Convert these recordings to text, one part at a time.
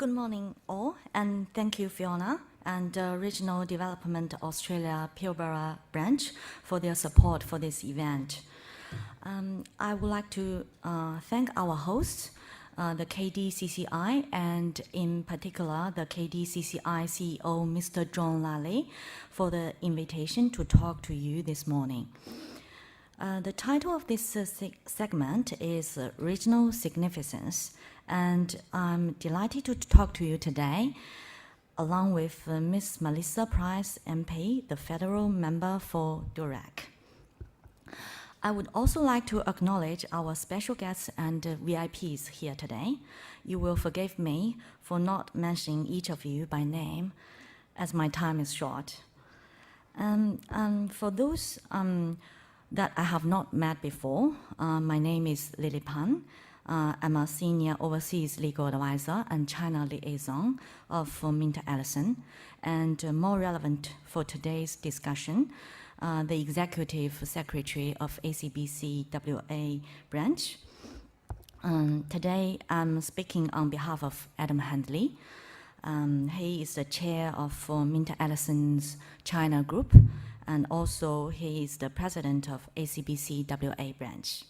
Good morning, all, and thank you, Fiona, and Regional Development Australia Pilbara branch for their support for this event. I would like to thank our hosts, the KDCCI, and in particular, the KDCCI CEO, Mr. John Lally, for the invitation to talk to you this morning. The title of this segment is Regional Significance, and I'm delighted to talk to you today, along with Ms. Melissa Price, MP, the federal member for Durack. I would also like to acknowledge our special guests and VIPs here today. You will forgive me for not mentioning each of you by name, as my time is short. For those that I have not met before, my name is Lili Pan. I'm a senior overseas legal advisor and China liaison of Minter Ellison, and more relevant for today's discussion, the executive secretary of ACBC WA branch. Today, I'm speaking on behalf of Adam Handley. He is the chair of Minter Ellison's China group, and also he is the president of ACBC WA branch.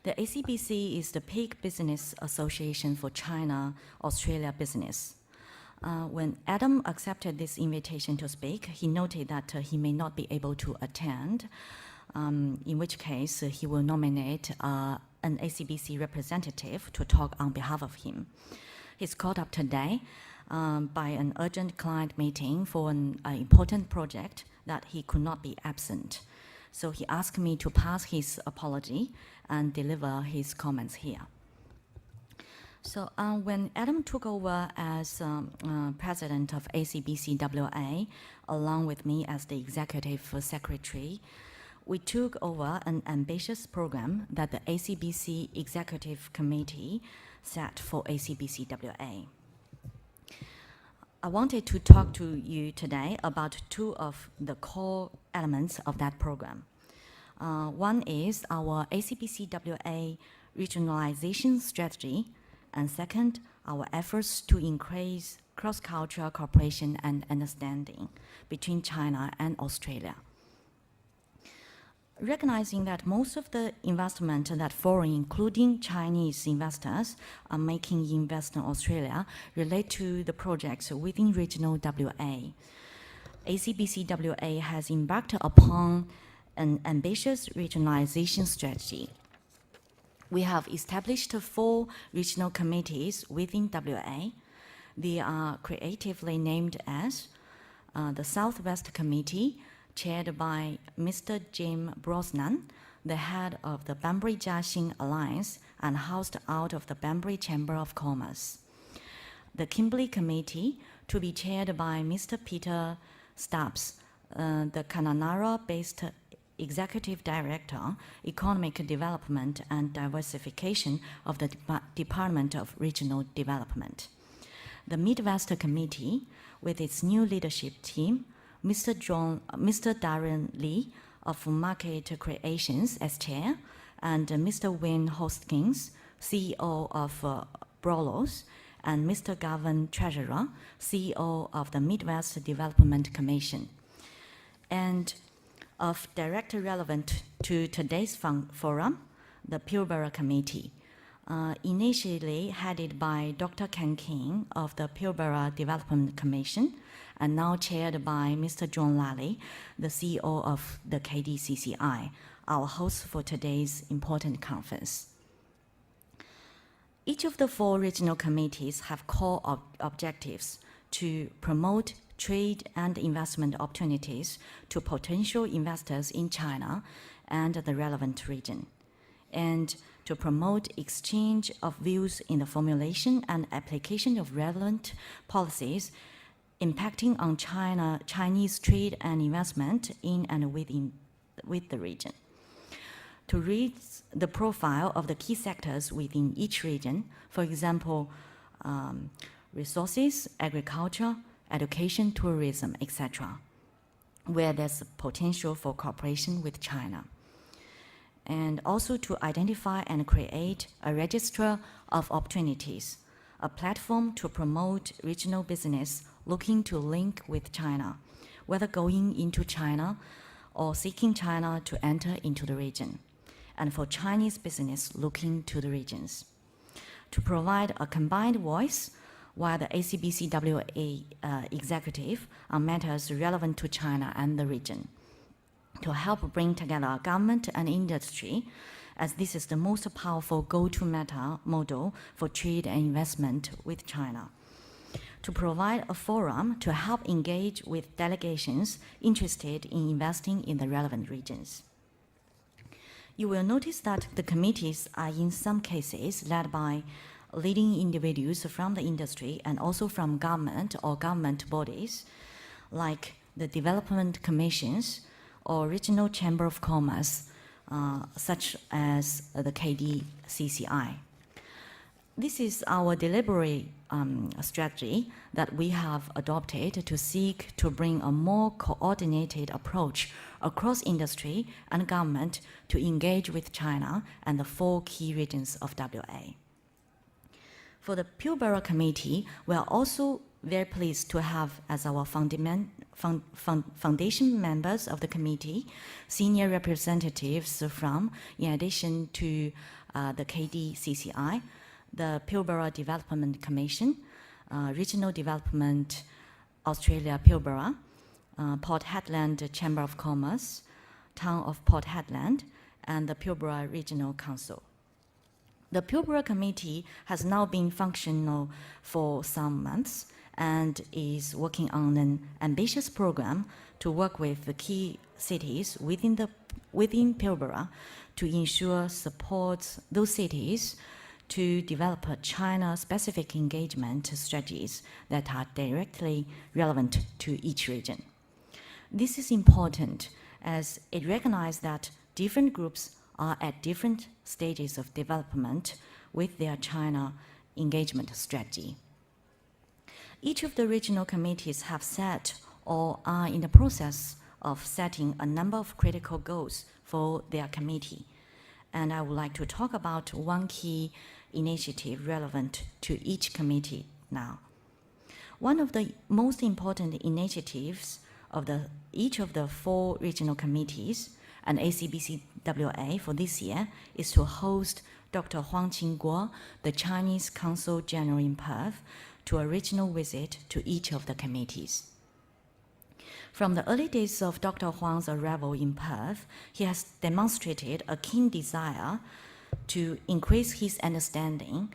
The ACBC is the peak business association for China-Australia business. When Adam accepted this invitation to speak, he noted that he may not be able to attend, in which case he will nominate an ACBC representative to talk on behalf of him. He's caught up today by an urgent client meeting for an important project that he could not be absent. So he asked me to pass his apology and deliver his comments here. So when Adam took over as president of ACBC WA, along with me as the executive secretary, we took over an ambitious program that the ACBC Executive Committee set for ACBC WA. I wanted to talk to you today about two of the core elements of that program. One is our ACBC WA regionalization strategy, and second, our efforts to increase cross-cultural cooperation and understanding between China and Australia. Recognizing that most of the investment that foreign, including Chinese investors, are making in Western Australia relate to the projects within regional WA. ACBC WA has embarked upon an ambitious regionalization strategy. We have established 4 regional committees within WA. They are creatively named as the Southwest Committee, chaired by Mr. Jim Brosnan, the head of the Banbury Jiaxing Alliance and housed out of the Banbury Chamber of Commerce. The Kimberley Committee, to be chaired by Mr. Peter Stubbs, the Kununurra-based Executive Director, Economic Development and Diversification of the Department of Regional Development. The Midwest Committee, with its new leadership team, Mr. Darren Lee of Market Creations as chair, and Mr. Wayne Hoskins, CEO of Brolos, and Mr. Gavin Treasurer, CEO of the Midwest Development Commission. And of direct relevant to today's forum, the Pilbara Committee, initially headed by Dr. Ken King of the Pilbara Development Commission, and now chaired by Mr. John Lally, the CEO of the KDCCI, our host for today's important conference. Each of the 4 regional committees have core objectives to promote trade and investment opportunities to potential investors in China and the relevant region, and to promote exchange of views in the formulation and application of relevant policies impacting on Chinese trade and investment in and with the region. To raise the profile of the key sectors within each region, for example, resources, agriculture, education, tourism, etc., where there's potential for cooperation with China. And also to identify and create a register of opportunities a platform to promote regional business looking to link with China, whether going into China or seeking China to enter into the region, and for Chinese business looking to the regions. To provide a combined voice while the ACBCWA executive on matters relevant to China and the region, to help bring together government and industry, as this is the most powerful go-to model for trade and investment with China. To provide a forum to help engage with delegations interested in investing in the relevant regions. You will notice that the committees are in some cases led by leading individuals from the industry and also from government or government bodies, like the development commissions or regional chamber of commerce, such as the KDCCI. This is our deliberate strategy that we have adopted to seek to bring a more coordinated approach across industry and government to engage with China and the 4 key regions of WA. For the Pilbara Committee, we are also very pleased to have as our foundation members of the committee, senior representatives from, in addition to the KDCCI, the Pilbara Development Commission, Regional Development Australia Pilbara, Port Hedland Chamber of Commerce, Town of Port Hedland, and the Pilbara Regional Council. The Pilbara Committee has now been functional for some months and is working on an ambitious program to work with the key cities within Pilbara to ensure supports those cities to develop China-specific engagement strategies that are directly relevant to each region. This is important as it recognizes that different groups are at different stages of development with their China engagement strategy. Each of the regional committees have set or are in the process of setting a number of critical goals for their committee. And I would like to talk about one key initiative relevant to each committee now. One of the most important initiatives of each of the 4 regional committees and ACBCWA for this year is to host Dr. Huang Qingguo, the Chinese Consul General in Perth, to a regional visit to each of the committees. From the early days of Dr. Huang's arrival in Perth, he has demonstrated a keen desire to increase his understanding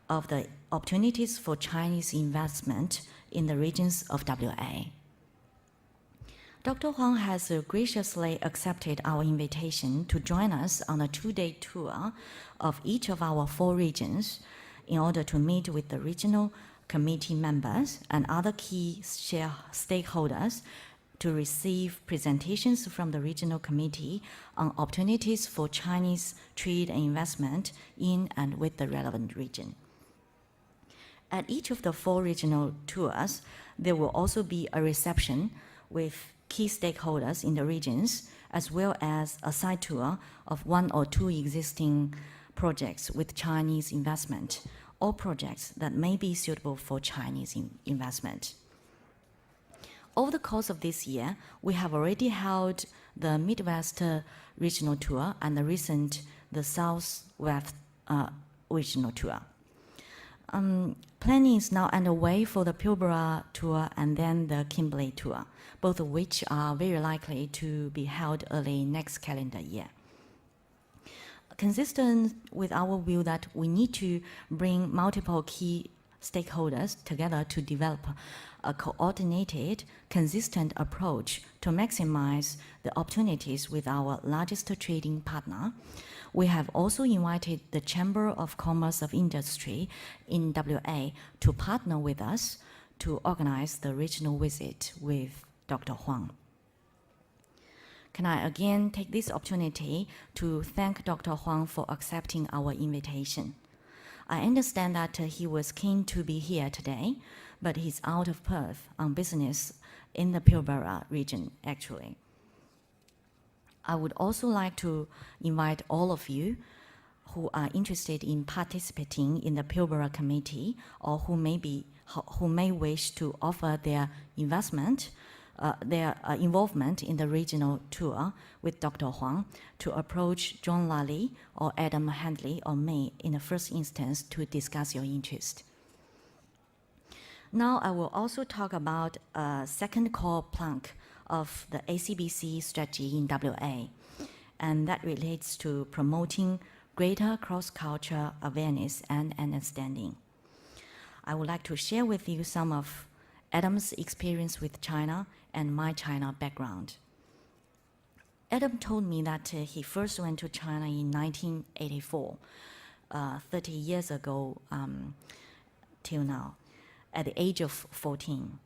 of the opportunities for Chinese investment in the regions of WA. Dr. Huang has graciously accepted our invitation to join us on a 2-day tour of each of our 4 regions in order to meet with the regional committee members and other key stakeholders to receive presentations from the regional committee on opportunities for Chinese trade and investment in and with the relevant region. At each of the 4 regional tours, there will also be a reception with key stakeholders in the regions, as well as a side tour of 1 or 2 existing projects with Chinese investment, or projects that may be suitable for Chinese investment. Over the course of this year, we have already held the Midwest regional tour and the Southwest regional tour. Planning is now underway for the Pilbara tour and then the Kimberley tour, both of which are very likely to be held early next calendar year. Consistent with our view that we need to bring multiple key stakeholders together to develop a coordinated, consistent approach to maximize the opportunities with our largest trading partner, we have also invited the Chamber of Commerce of Industry in WA to partner with us to organize the regional visit with Dr. Huang. Can I again take this opportunity to thank Dr. Huang for accepting our invitation. I understand that he was keen to be here today, but he's out of Perth on business in the Pilbara region, actually. I would also like to invite all of you who are interested in participating in the Pilbara Committee or who may wish to offer their involvement in the regional tour with Dr. Huang to approach John Lally or Adam Handley or me in the first instance to discuss your interest. Now I will also talk about a second core plank of the ACBC strategy in WA, and that relates to promoting greater cross-cultural awareness and understanding. I would like to share with you some of Adam's experience with China and my China background. Adam told me that he first went to China in 1984, 30 years ago till now, at the age of 14.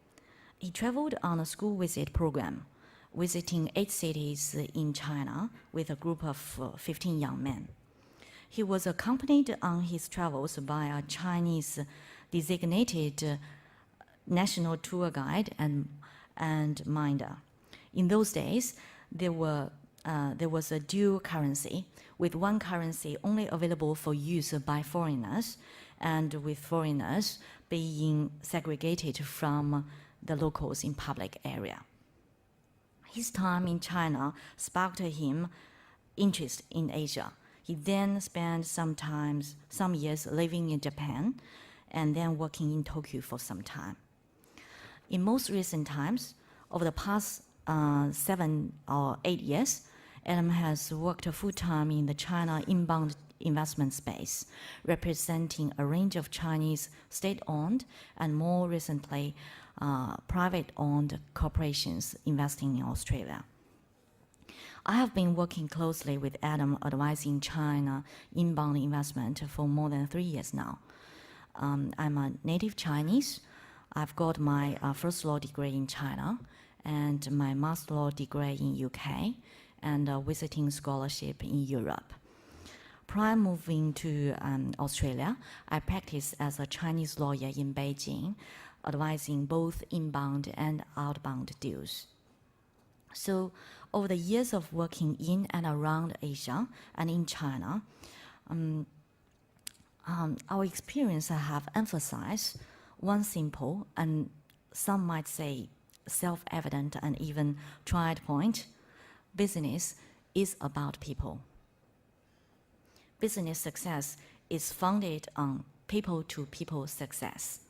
He traveled on a school visit program, visiting 8 cities in China with a group of 15 young men. He was accompanied on his travels by a Chinese designated national tour guide and minder. In those days, there was a dual currency, with one currency only available for use by foreigners, and with foreigners being segregated from the locals in public area. His time in China sparked him interest in Asia. He then spent some years living in Japan and then working in Tokyo for some time. In most recent times, over the past 7 or 8 years, Adam has worked full-time in the China inbound investment space, representing a range of Chinese state-owned and more recently private-owned corporations investing in Australia. I have been working closely with Adam advising China inbound investment for more than 3 years now. I'm a native Chinese. I've got my first law degree in China and my master law degree in UK and a visiting scholarship in Europe. Prior moving to Australia, I practiced as a Chinese lawyer in Beijing, advising both inbound and outbound deals. So over the years of working in and around Asia and in China, our experience have emphasized one simple and some might say self-evident and even tried point: business is about people. Business success is founded on people-to-people success.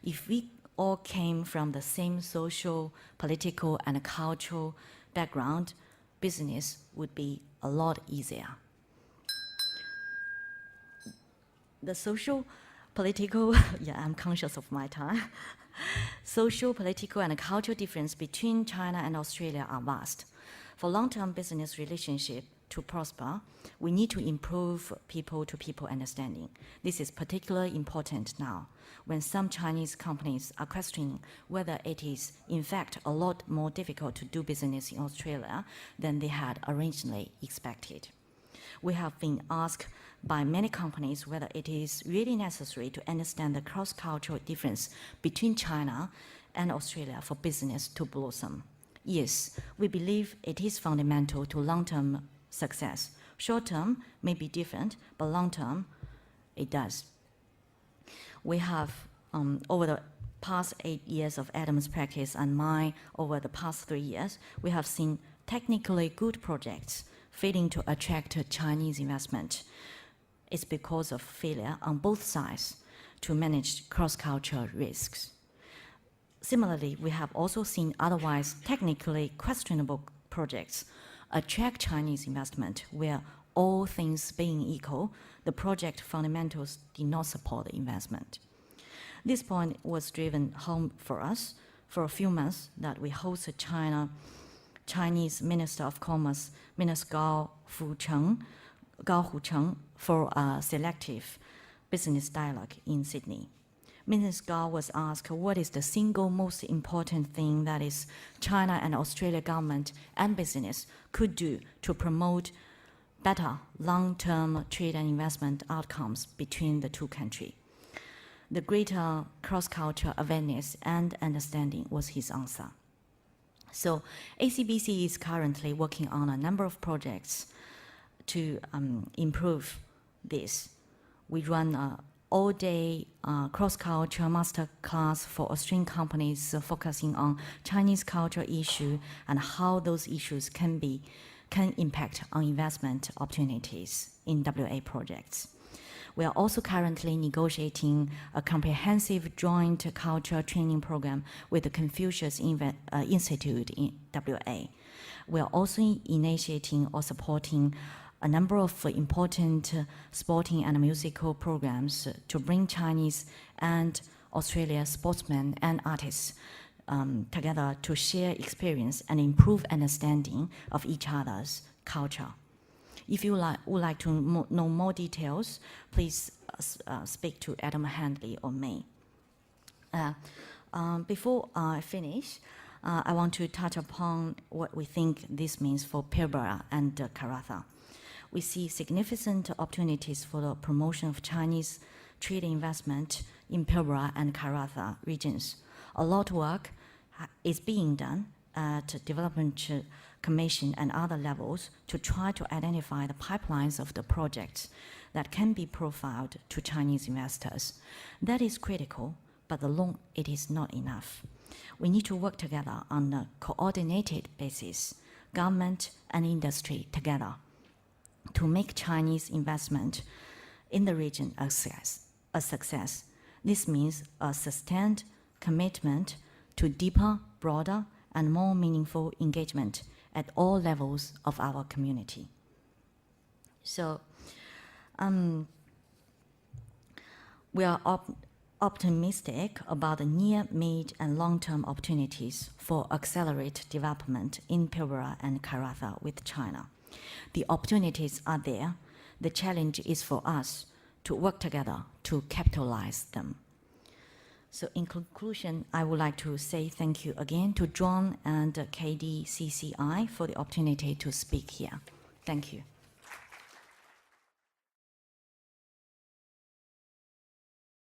If we all came from the same social, political, and cultural background, business would be a lot easier. The social, political, I'm conscious of my time. Social, political, and cultural difference between China and Australia are vast. For long-term business relationship to prosper, we need to improve people-to-people understanding. This is particularly important now, when some Chinese companies are questioning whether it is, in fact, a lot more difficult to do business in Australia than they had originally expected. We have been asked by many companies whether it is really necessary to understand the cross-cultural difference between China and Australia for business to blossom. Yes, we believe it is fundamental to long-term success. Short-term may be different, but long-term, it does. We have, over the past 8 years of Adam's practice and mine over the past 3 years, we have seen technically good projects failing to attract Chinese investment. It's because of failure on both sides to manage cross-cultural risks. Similarly, we have also seen otherwise technically questionable projects attract Chinese investment where, all things being equal, the project fundamentals did not support the investment. This point was driven home for us for a few months that we hosted Chinese Minister of Commerce, Minister Gao Hucheng, for a selective business dialogue in Sydney. Minister Gao was asked what is the single most important thing that is China and Australia government and business could do to promote better long-term trade and investment outcomes between the two countries. The greater cross-cultural awareness and understanding was his answer. So ACBC is currently working on a number of projects to improve this. We run an all-day cross-culture master class for Australian companies focusing on Chinese cultural issues and how those issues can impact on investment opportunities in WA projects. We are also currently negotiating a comprehensive joint culture training program with the Confucius Institute in WA. We are also initiating or supporting a number of important sporting and musical programs to bring Chinese and Australian sportsmen and artists together to share experience and improve understanding of each other's culture. If you would like to know more details, please speak to Adam Handley or me. Before I finish, I want to touch upon what we think this means for Pilbara and Karratha. We see significant opportunities for the promotion of Chinese trade investment in Pilbara and Karratha regions. A lot of work is being done at Development Commission and other levels to try to identify the pipelines of the projects that can be profiled to Chinese investors. That is critical, but alone it is not enough. We need to work together on a coordinated basis, government and industry together, to make Chinese investment in the region a success. This means a sustained commitment to deeper, broader, and more meaningful engagement at all levels of our community. So, we are optimistic about the near, mid, and long-term opportunities for accelerated development in Pilbara and Karratha with China. The opportunities are there. The challenge is for us to work together to capitalize them. So in conclusion, I would like to say thank you again to John and KDCCI for the opportunity to speak here. Thank you.